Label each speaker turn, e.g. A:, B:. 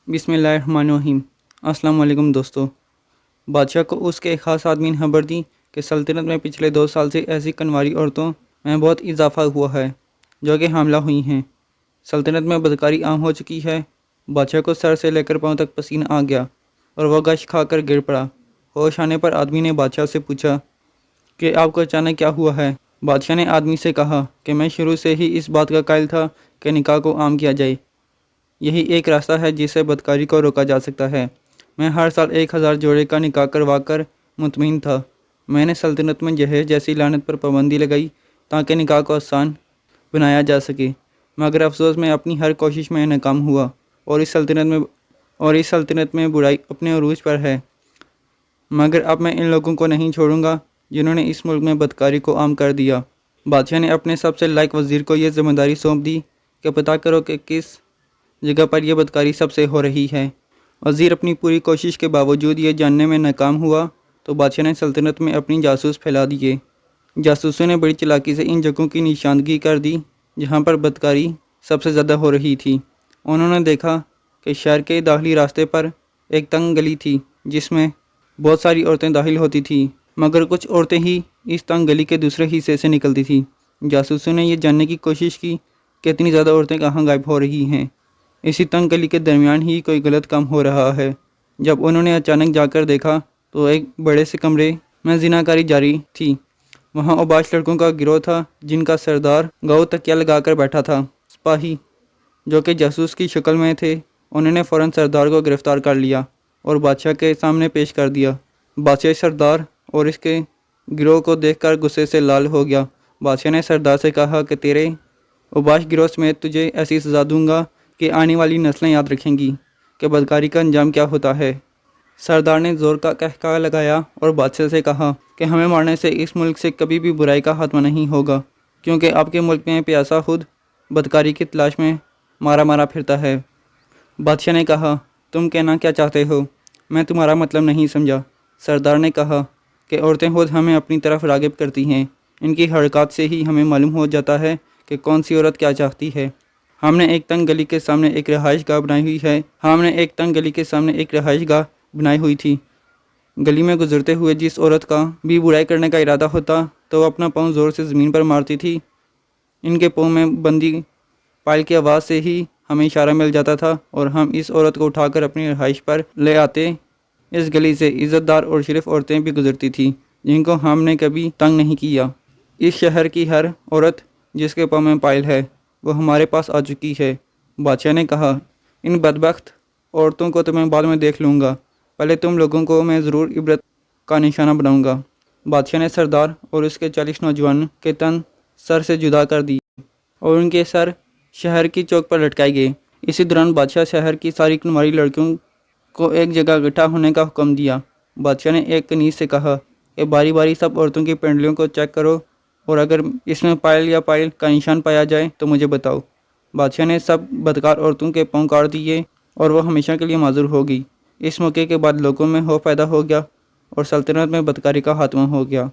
A: बिस्मिल्लाहिर्रहमानिर्रहीम। अस्सलाम वालेकुम दोस्तों। बादशाह को उसके एक ख़ास आदमी ने खबर दी कि सल्तनत में पिछले 2 साल से ऐसी कनवारी औरतों में बहुत इजाफा हुआ है जो कि हामला हुई हैं। सल्तनत में बदकारी आम हो चुकी है। बादशाह को सर से लेकर पाँव तक पसीना आ गया और वह गश खाकर गिर पड़ा। होश आने पर आदमी ने बादशाह से पूछा कि आपको अचानक क्या हुआ है। बादशाह ने आदमी से कहा कि मैं शुरू से ही इस बात का कायल था कि निकाह को आम किया जाए। यही एक रास्ता है जिससे बदकारी को रोका जा सकता है। मैं हर साल 1000 जोड़े का निकाह करवा कर मुतमिन था। मैंने सल्तनत में जहेज जैसी लानत पर पाबंदी लगाई ताकि निकाह को आसान बनाया जा सके, मगर अफसोस मैं अपनी हर कोशिश में नाकाम हुआ और इस सल्तनत में बुराई अपने अरूज पर है। मगर अब मैं इन लोगों को नहीं छोड़ूंगा जिन्होंने इस मुल्क में बदकारी को आम कर दिया। बादशाह ने अपने सबसे लायक वज़ीर को यह जिम्मेदारी सौंप दी कि पता करो कि किस जगह पर यह बदकारी सबसे हो रही है। वज़ीर अपनी पूरी कोशिश के बावजूद ये जानने में नाकाम हुआ तो बादशाह ने सल्तनत में अपनी जासूस फैला दिए। जासूसों ने बड़ी चालाकी से इन जगहों की निशानदगी कर दी जहाँ पर बदकारी सबसे ज़्यादा हो रही थी। उन्होंने देखा कि शहर के दाखिली रास्ते पर एक तंग गली थी जिसमें बहुत सारी औरतें दाखिल होती थीं, मगर कुछ औरतें ही इस तंग गली के दूसरे हिस्से से निकलती थीं। जासूसों ने यह जानने की कोशिश की कि इतनी ज़्यादा औरतें कहाँ गायब हो रही हैं। इसी तंग गली के दरमियान ही कोई गलत काम हो रहा है। जब उन्होंने अचानक जाकर देखा तो एक बड़े से कमरे में जिनाकारी जारी थी। वहाँ औबाश लड़कों का गिरोह था जिनका सरदार गाँव तकिया लगाकर बैठा था। सिपाही जो कि जासूस की शक्ल में थे, उन्होंने फ़ौरन सरदार को गिरफ़्तार कर लिया और बादशाह के सामने पेश कर दिया। बादशाह सरदार और इसके गिरोह को देखकर गुस्से से लाल हो गया। बादशाह ने सरदार से कहा कि तेरे औबाश गिरोह समेत तुझे ऐसी सज़ा दूंगा कि आने वाली नस्लें याद रखेंगी कि बदकारी का अंजाम क्या होता है। सरदार ने ज़ोर का कहका लगाया और बादशाह से कहा कि हमें मारने से इस मुल्क से कभी भी बुराई का खात्मा नहीं होगा, क्योंकि आपके मुल्क में प्यासा खुद बदकारी की तलाश में मारा मारा फिरता है। बादशाह ने कहा, तुम कहना क्या चाहते हो? मैं तुम्हारा मतलब नहीं समझा। सरदार ने कहा कि औरतें खुद हमें अपनी तरफ राग़िब करती हैं। इनकी हरकत से ही हमें मालूम हो जाता है कि कौन सी औरत क्या चाहती है। हमने एक तंग गली के सामने एक रहाइशगाह बनाई हुई थी। गली में गुजरते हुए जिस औरत का भी बुराई करने का इरादा होता तो वह अपना पाँव ज़ोर से ज़मीन पर मारती थी। इनके पाँव में बंदी पायल की आवाज़ से ही हमें इशारा मिल जाता था और हम इस औरत को उठाकर अपनी रहाइश पर ले आते। इस गली से इज़्ज़तदार और शरीफ औरतें भी गुजरती थीं जिनको हमने कभी तंग नहीं किया। इस शहर की हर औरत जिसके पाँव में पायल है वो हमारे पास आ चुकी है। बादशाह ने कहा, इन बदबख्त औरतों को तो मैं बाद में देख लूँगा, पहले तुम लोगों को मैं ज़रूर इबरत का निशाना बनाऊँगा। बादशाह ने सरदार और उसके 40 नौजवानों के तन सर से जुदा कर दिए और उनके सर शहर की चौक पर लटकाए गए। इसी दौरान बादशाह शहर की सारी कुंवारी लड़कियों को एक जगह इकट्ठा होने का हुक्म दिया। बादशाह ने एक कनीज़ से कहा कि बारी बारी सब औरतों की पेंडलियों को चेक करो और अगर इसमें पायल का निशान पाया जाए तो मुझे बताओ। बादशाह ने सब बदकार औरतों के पाँव काट दिए और वह हमेशा के लिए माजूर हो गई। इस मौके के बाद लोगों में खौफ पैदा हो गया और सल्तनत में बदकारी का खात्मा हो गया।